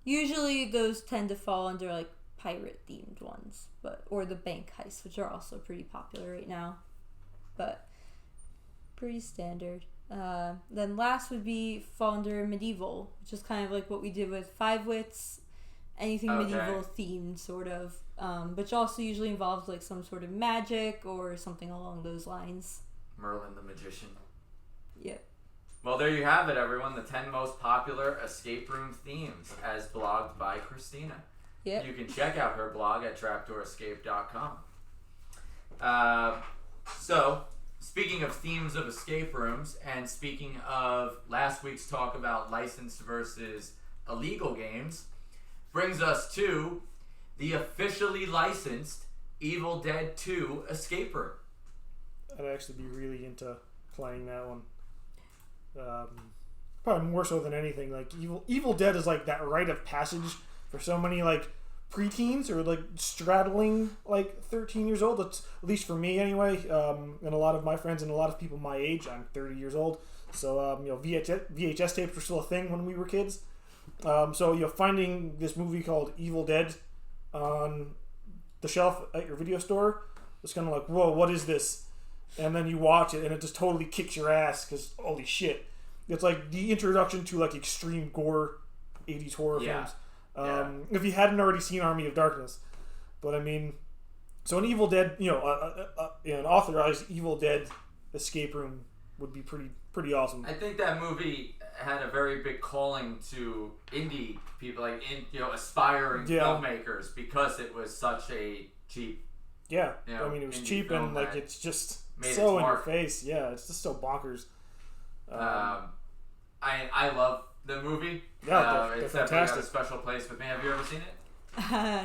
usually those tend to fall under like pirate themed ones, or the bank heists, which are also pretty popular right now, but pretty standard. Then last would be fall under medieval, which is kind of like what we did with Five Wits. Anything medieval themed, sort of, which also usually involves like some sort of magic or something along those lines. Merlin the Magician. Yep. Well, there you have it, everyone. The 10 most popular escape room themes, as blogged by Kristina. Yep. You can check out her blog at trapdoorescape.com. So, speaking of themes of escape rooms, and speaking of last week's talk about licensed versus illegal games, brings us to the officially licensed Evil Dead 2 escape room. I'd actually be really into playing that one. Probably more so than anything. Like Evil Dead is like that rite of passage for so many like preteens or like straddling like 13 years old. That's at least for me anyway. And a lot of my friends and a lot of people my age. I'm 30 years old, so VHS tapes were still a thing when we were kids. So finding this movie called Evil Dead on the shelf at your video store, it's kind of like, whoa, what is this? And then you watch it and it just totally kicks your ass because holy shit, it's like the introduction to like extreme gore 80s horror films. If you hadn't already seen Army of Darkness. But I mean, so an Evil Dead, an authorized Evil Dead escape room would be pretty awesome. I think that movie had a very big calling to indie people, like aspiring filmmakers, because it was such a cheap. Yeah, I mean it was cheap and like it's just so in your face. Yeah, it's just so bonkers. I love the movie. Yeah, it's they're definitely fantastic. got a special place with me. Have you ever seen it?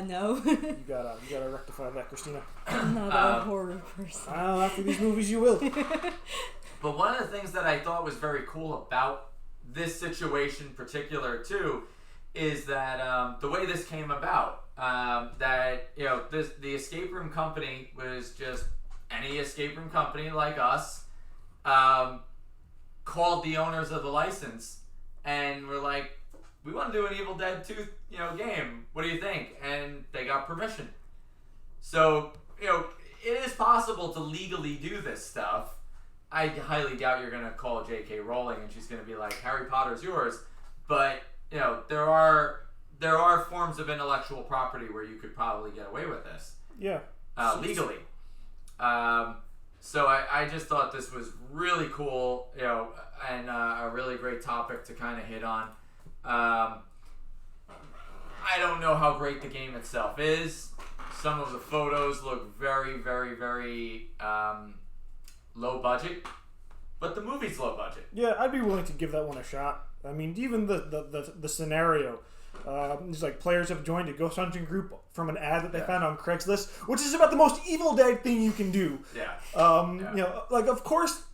No. You gotta rectify that, Kristina. I'm not a horror person. After these movies, you will. But one of the things that I thought was very cool about this situation in particular too is that the way this came about, the escape room company was just any escape room company like us, called the owners of the license and were like, we want to do an Evil Dead 2, game. What do you think? And they got permission. So, it is possible to legally do this stuff. I highly doubt you're going to call J.K. Rowling and she's going to be like, Harry Potter's yours. But, there are forms of intellectual property where you could probably get away with this. Yeah. Legally. So I just thought this was really cool, and a really great topic to kind of hit on. I don't know how great the game itself is. Some of the photos look very, very, very low budget, but the movie's low budget. Yeah, I'd be willing to give that one a shot. I mean, even the scenario. It's like players have joined a ghost hunting group from an ad that they found on Craigslist, which is about the most Evil Dead thing you can do. Yeah. Of course,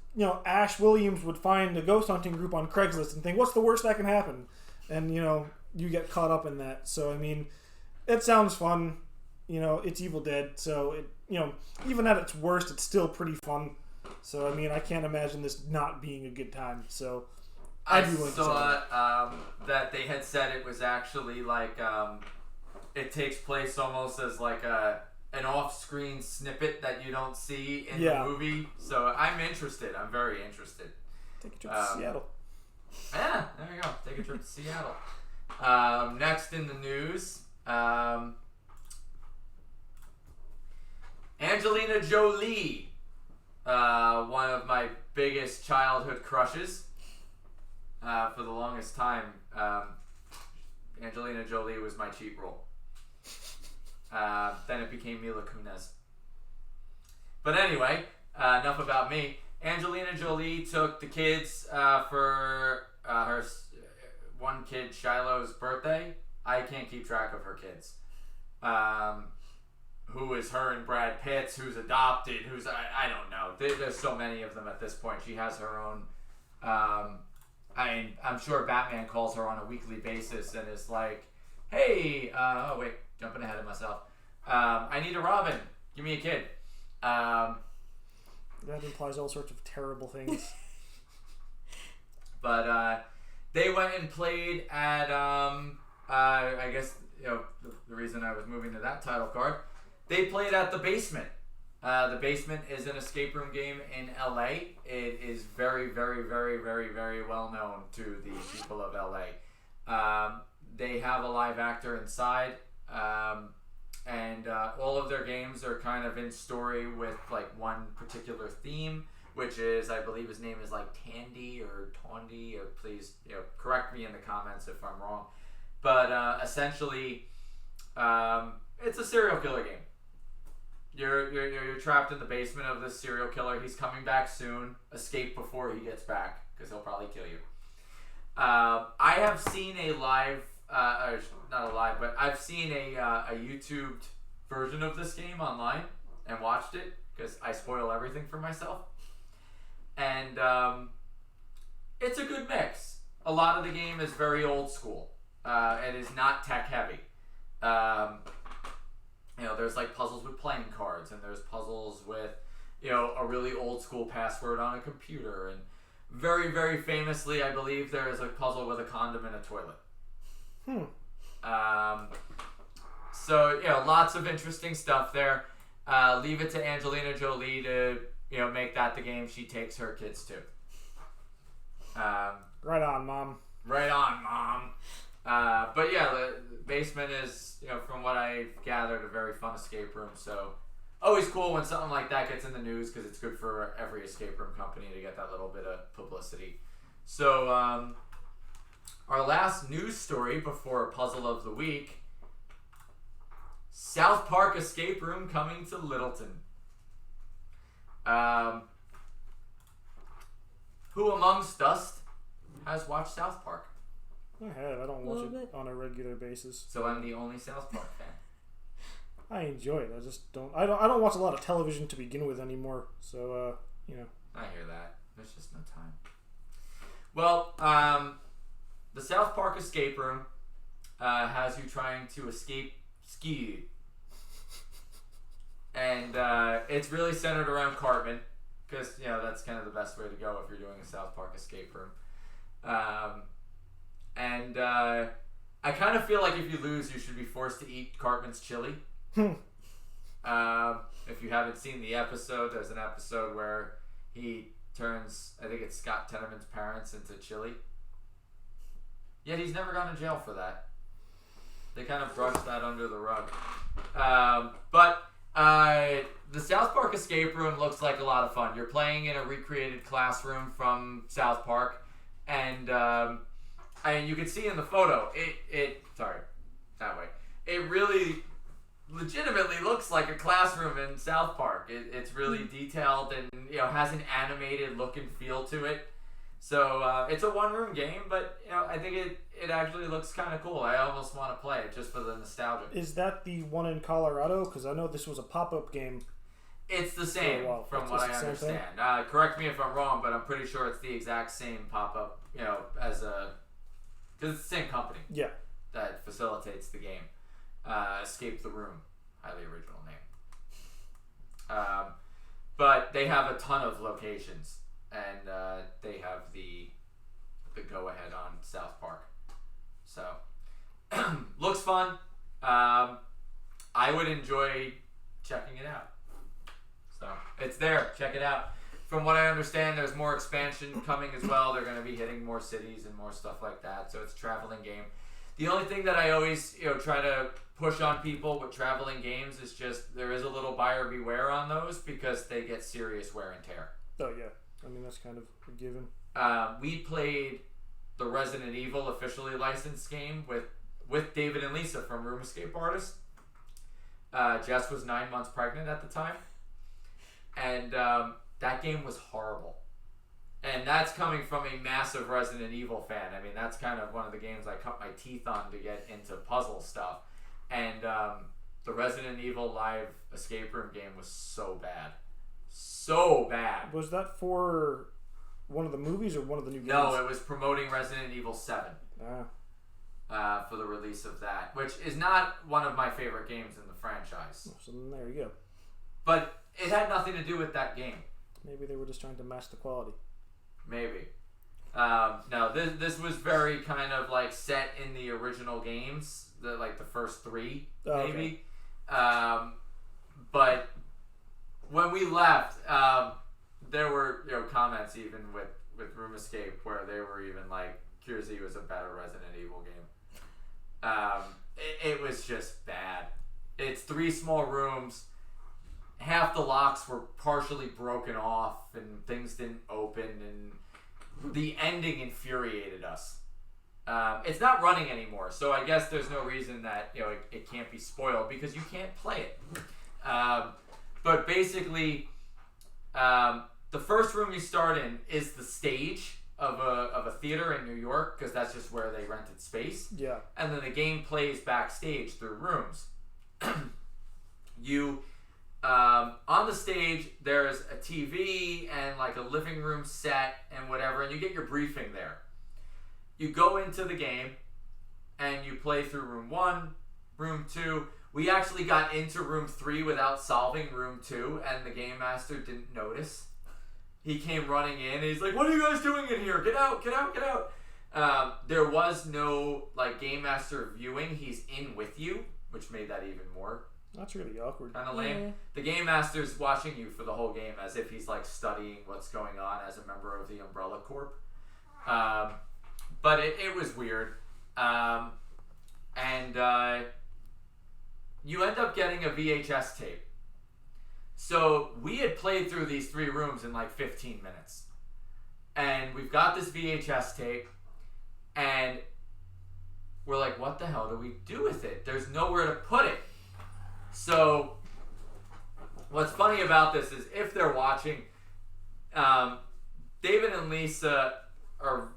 Ash Williams would find a ghost hunting group on Craigslist and think, what's the worst that can happen? And, you get caught up in that. So, I mean, it sounds fun. It's Evil Dead. So, even at its worst, it's still pretty fun. So, I mean, I can't imagine this not being a good time. So, I saw that they had said it was actually like it takes place almost as like an off-screen snippet that you don't see in the movie. So I'm interested. I'm very interested. Take a trip to Seattle. Yeah, there you go. Take a trip to Seattle. Next in the news, Angelina Jolie, one of my biggest childhood crushes. For the longest time, Angelina Jolie was my cheat role. Then it became Mila Kunis. But anyway, enough about me. Angelina Jolie took the kids for her one kid, Shiloh's birthday. I can't keep track of her kids. Who is her and Brad Pitt's, who's adopted, who's... I don't know. There's so many of them at this point. She has her own... I'm sure Batman calls her on a weekly basis and is like, hey, jumping ahead of myself. I need a Robin. Give me a kid. That implies all sorts of terrible things. But they went and played at, I guess, the reason I was moving to that title card, they played at The Basement. The Basement is an escape room game in LA. It is very, very, very, very, very well known to the people of LA. They have a live actor inside, and all of their games are kind of in story with like one particular theme, which is, I believe his name is like Tandy or Tondi, or please correct me in the comments if I'm wrong. But essentially, it's a serial killer game. You're trapped in the basement of this serial killer. He's coming back soon. Escape before he gets back, because he'll probably kill you. I have seen a live, not a live, but I've seen a YouTubed version of this game online and watched it, because I spoil everything for myself. And it's a good mix. A lot of the game is very old school. It is not tech heavy. There's like puzzles with playing cards, and there's puzzles with, a really old school password on a computer. And very, very famously, I believe there is a puzzle with a condom in a toilet. So, lots of interesting stuff there. Leave it to Angelina Jolie to, make that the game she takes her kids to. Right on, Mom. Right on, Mom. But yeah, the Basement is, from what I've gathered, a very fun escape room. So always cool when something like that gets in the news, because it's good for every escape room company to get that little bit of publicity. So our last news story before Puzzle of the Week: South Park escape room coming to Littleton. Who amongst us has watched South Park? I have. I don't watch it on a regular basis. So I'm the only South Park fan. I enjoy it. I just don't. I don't watch a lot of television to begin with anymore. So I hear that. There's just no time. Well, the South Park escape room has you trying to escape ski, and it's really centered around Cartman, because that's kind of the best way to go if you're doing a South Park escape room. And I kind of feel like if you lose, you should be forced to eat Cartman's chili. If you haven't seen the episode, there's an episode where he turns, I think it's Scott Tenorman's parents into chili. Yet he's never gone to jail for that. They kind of brushed that under the rug. But the South Park escape room looks like a lot of fun. You're playing in a recreated classroom from South Park, and you can see in the photo, it really legitimately looks like a classroom in South Park. It's really detailed and has an animated look and feel to it. So it's a one-room game, but I think it actually looks kind of cool. I almost want to play it just for the nostalgia. Is that the one in Colorado? Because I know this was a pop-up game. It's the same, from what I understand. Correct me if I'm wrong, but I'm pretty sure it's the exact same pop-up. Because it's the same company. Yeah. That facilitates the game. Escape the Room, highly original name. But they have a ton of locations. And they have the go-ahead on South Park. So, looks fun. I would enjoy checking it out. So, it's there. Check it out. From what I understand, there's more expansion coming as well. They're going to be hitting more cities and more stuff like that. So, it's a traveling game. The only thing that I always try to push on people with traveling games is just there is a little buyer beware on those because they get serious wear and tear. Oh, yeah. I mean, that's kind of a given. We played the Resident Evil officially licensed game with David and Lisa from Room Escape Artists. Jess was 9 months pregnant at the time. And that game was horrible. And that's coming from a massive Resident Evil fan. I mean, that's kind of one of the games I cut my teeth on to get into puzzle stuff. And the Resident Evil live escape room game was so bad. So bad. Was that for one of the movies or one of the new games? No, it was promoting Resident Evil 7 Ah. for the release of that, which is not one of my favorite games in the franchise. So then there you go. But it had nothing to do with that game. Maybe they were just trying to mask the quality. Maybe. No, this was very kind of like set in the original games, the first three, maybe. Okay. But when we left, there were comments even with Room Escape where they were even like, Kiersey was a better Resident Evil game. It was just bad. It's 3 small rooms. Half the locks were partially broken off and things didn't open, and the ending infuriated us. It's not running anymore, so I guess there's no reason that it can't be spoiled because you can't play it. But basically, the first room you start in is the stage of a theater in New York because that's just where they rented space. Yeah. And then the game plays backstage through rooms. On the stage, there's a TV and like a living room set and whatever, and you get your briefing there. You go into the game and you play through room 1, room 2. We actually got into room 3 without solving room 2, and the game master didn't notice. He came running in and he's like, "What are you guys doing in here? Get out, get out, get out." There was no game master viewing. He's in with you, which made that even more that's really awkward. kind of lame. Yeah. The game master's watching you for the whole game as if he's studying what's going on as a member of the Umbrella Corp. But it was weird. And you end up getting a VHS tape. So we had played through these 3 rooms in 15 minutes. And we've got this VHS tape. And we're like, what the hell do we do with it? There's nowhere to put it. So what's funny about this is if they're watching, David and Lisa are,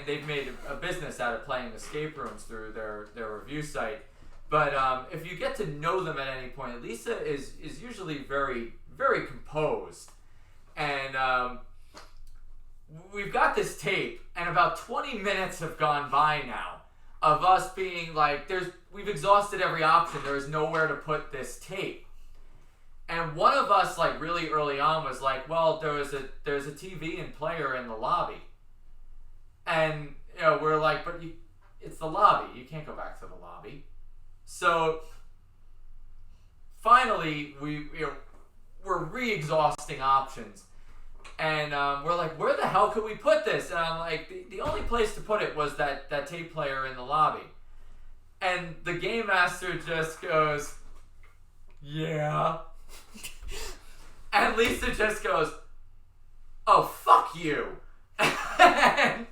they've made a business out of playing escape rooms through their review site. But if you get to know them at any point, Lisa is usually very, very composed. And we've got this tape, and about 20 minutes have gone by now of us being like, we've exhausted every option. There is nowhere to put this tape. And one of us, really early on, was like, well, there's a TV and player in the lobby. And we're like, but it's the lobby. You can't go back to the lobby. So finally, we're re-exhausting options. And we're like, where the hell could we put this? And I'm like, the only place to put it was that tape player in the lobby. And the game master just goes, yeah. And Lisa just goes, oh, fuck you. And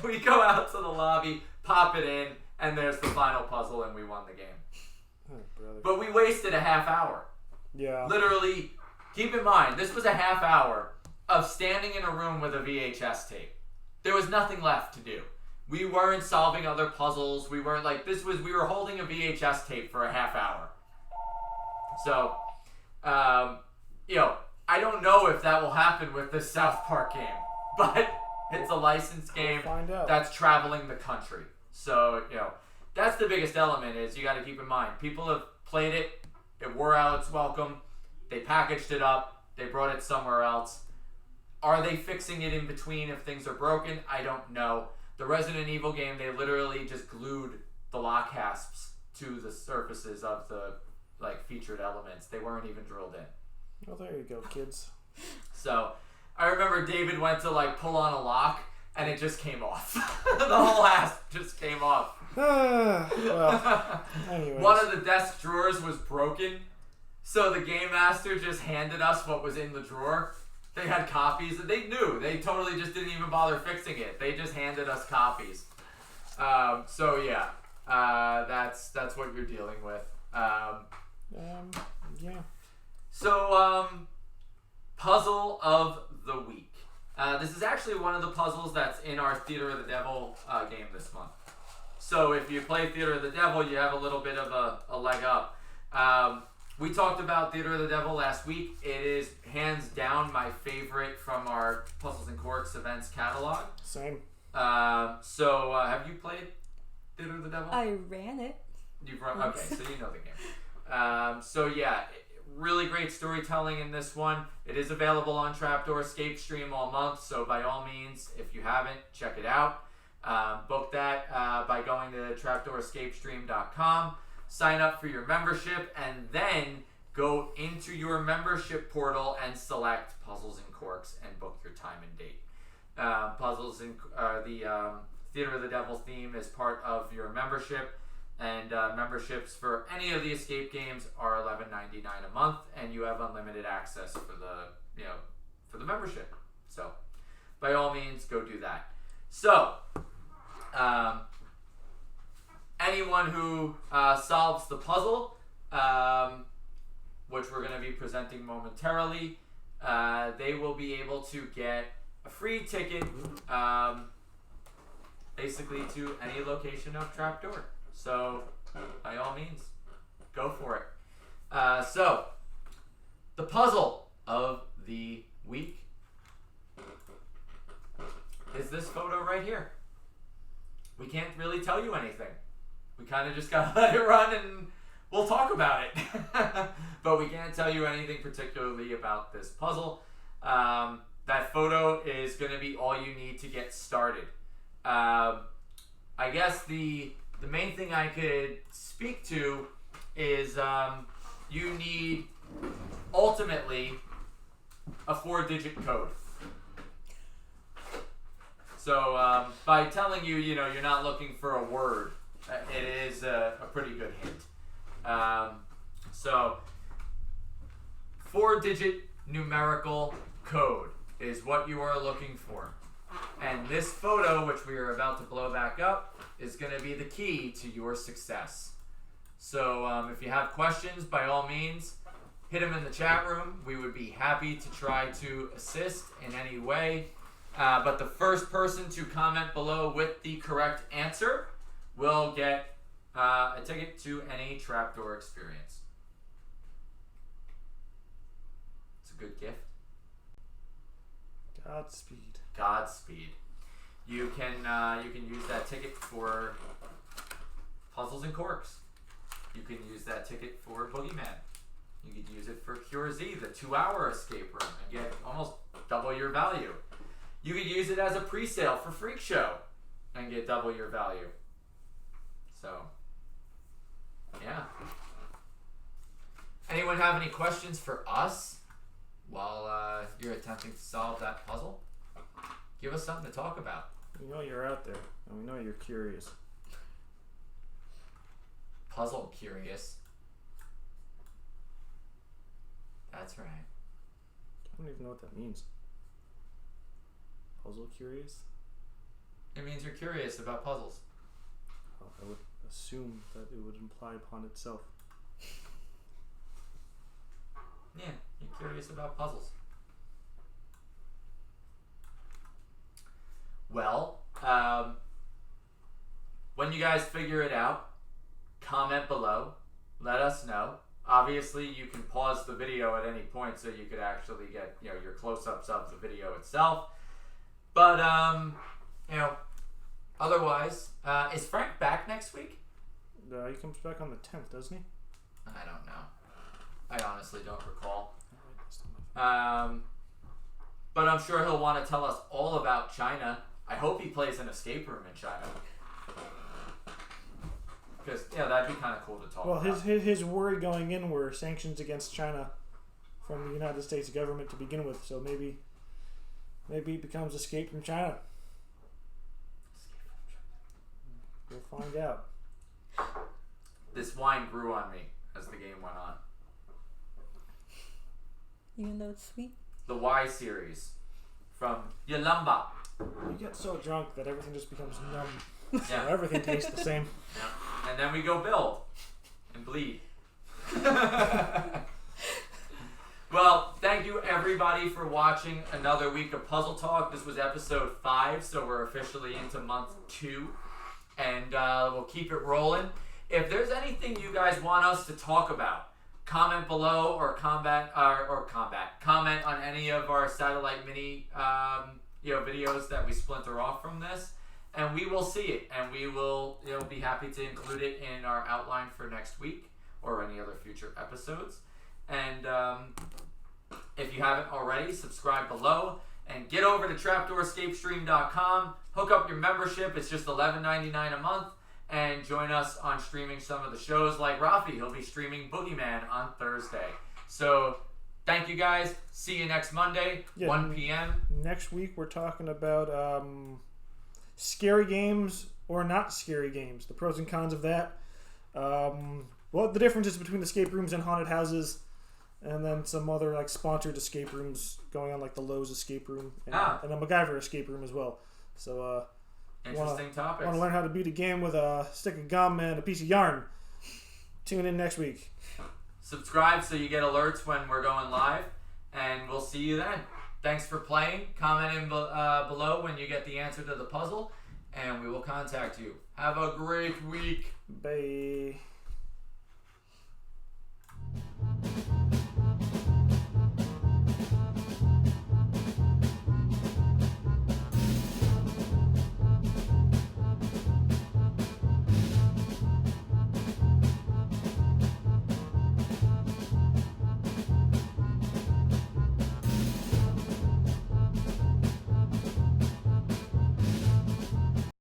we go out to the lobby, pop it in, and there's the final puzzle, and we won the game. Oh, brother. But we wasted a half hour. Yeah. Literally, keep in mind, this was a half hour of standing in a room with a VHS tape. There was nothing left to do. We weren't solving other puzzles. We weren't like, we were holding a VHS tape for a half hour. So, I don't know if that will happen with this South Park game, but it's a licensed game We'll find out. that's traveling the country. So, that's the biggest element is you got to keep in mind. People have played it. It wore out its welcome. They packaged it up. They brought it somewhere else. Are they fixing it in between if things are broken? I don't know. The Resident Evil game, they literally just glued the lock hasps to the surfaces of the featured elements. They weren't even drilled in. Well, there you go, kids. So I remember David went to pull on a lock and it just came off. The whole hasp just came off. Well, anyways. One of the desk drawers was broken, so the game master just handed us what was in the drawer. They had copies, and they knew. They totally just didn't even bother fixing it. They just handed us copies. That's what you're dealing with. Yeah. So, puzzle of the week. This is actually one of the puzzles that's in our Theater of the Devil game this month. So if you play Theater of the Devil, you have a little bit of a leg up. We talked about Theater of the Devil last week. It is hands down my favorite from our Puzzles and Corks events catalog. Same. So have you played Theater of the Devil? I ran it. You've run. Okay, so you know the game. Really great storytelling in this one. It is available on Trapdoor Escape Stream all month, so by all means, if you haven't, check it out. Book that by going to trapdoorescapestream.com. Sign up for your membership, and then go into your membership portal and select Puzzles and Corks and book your time and date. Puzzles and the Theater of the Devil theme is part of your membership. And memberships for any of the escape games are $11.99 a month, and you have unlimited access for the membership. So, by all means, go do that. So, anyone who solves the puzzle, which we're going to be presenting momentarily, they will be able to get a free ticket, basically to any location of Trapdoor. So, by all means, go for it. So, the puzzle of the week is this photo right here. We can't really tell you anything. We kind of just gotta let it run and we'll talk about it. But we can't tell you anything particularly about this puzzle. That photo is gonna be all you need to get started. I guess the main thing I could speak to is you need ultimately a 4-digit code. So by telling you, you're not looking for a word, it is a pretty good hint. So 4-digit numerical code is what you are looking for. And this photo, which we are about to blow back up, is going to be the key to your success. So if you have questions, by all means, hit them in the chat room. We would be happy to try to assist in any way. But the first person to comment below with the correct answer will get a ticket to any Trapdoor experience. It's a good gift. Godspeed. Godspeed. You can use that ticket for Puzzles and Corks. You can use that ticket for Boogeyman. You could use it for Cure Z, the 2-hour escape room, and get almost double your value. You could use it as a pre-sale for Freak Show. and get double your value. So, yeah. Anyone have any questions for us while you're attempting to solve that puzzle? Give us something to talk about. We know you're out there, and we know you're curious. Puzzle curious. That's right. I don't even know what that means. Puzzle curious? It means you're curious about puzzles. Oh, I would assume that it would imply upon itself. Yeah, you're curious about puzzles. Well, when you guys figure it out, comment below. Let us know. Obviously, you can pause the video at any point so you could actually get your close-ups of the video itself. But otherwise, is Frank back next week? He comes back on the 10th, doesn't he? I don't know. I honestly don't recall. But I'm sure he'll want to tell us all about China. I hope he plays an escape room in China. Because, that'd be kind of cool to talk about. Well, his worry going in were sanctions against China from the United States government to begin with, so maybe he becomes Escape from China. We'll find out. This wine grew on me as the game went on. Even though it's sweet. The Y series from Yalumba. You get so drunk that everything just becomes numb. Yeah. So everything tastes the same. Yeah. And then we go build and bleed. Well, thank you everybody for watching another week of Puzzle Talk. This was episode 5, so we're officially into month 2. And we'll keep it rolling. If there's anything you guys want us to talk about, comment below or comment on any of our satellite mini videos that we splinter off from this, and we will see it, and we will be happy to include it in our outline for next week or any other future episodes. And if you haven't already, subscribe below and get over to trapdoorescapestream.com. Hook up your membership. It's just $11.99 a month. And join us on streaming some of the shows like Rafi. He'll be streaming Boogeyman on Thursday. So thank you guys. See you next Monday, 1 p.m. Next week we're talking about scary games or not scary games. The pros and cons of that. What the differences between escape rooms and haunted houses. And then some other sponsored escape rooms going on, like the Lowe's escape room and a MacGyver escape room as well. So interesting topics. Want to learn how to beat a game with a stick of gum and a piece of yarn? Tune in next week. Subscribe so you get alerts when we're going live, and we'll see you then. Thanks for playing. Comment in below when you get the answer to the puzzle, and we will contact you. Have a great week. Bye.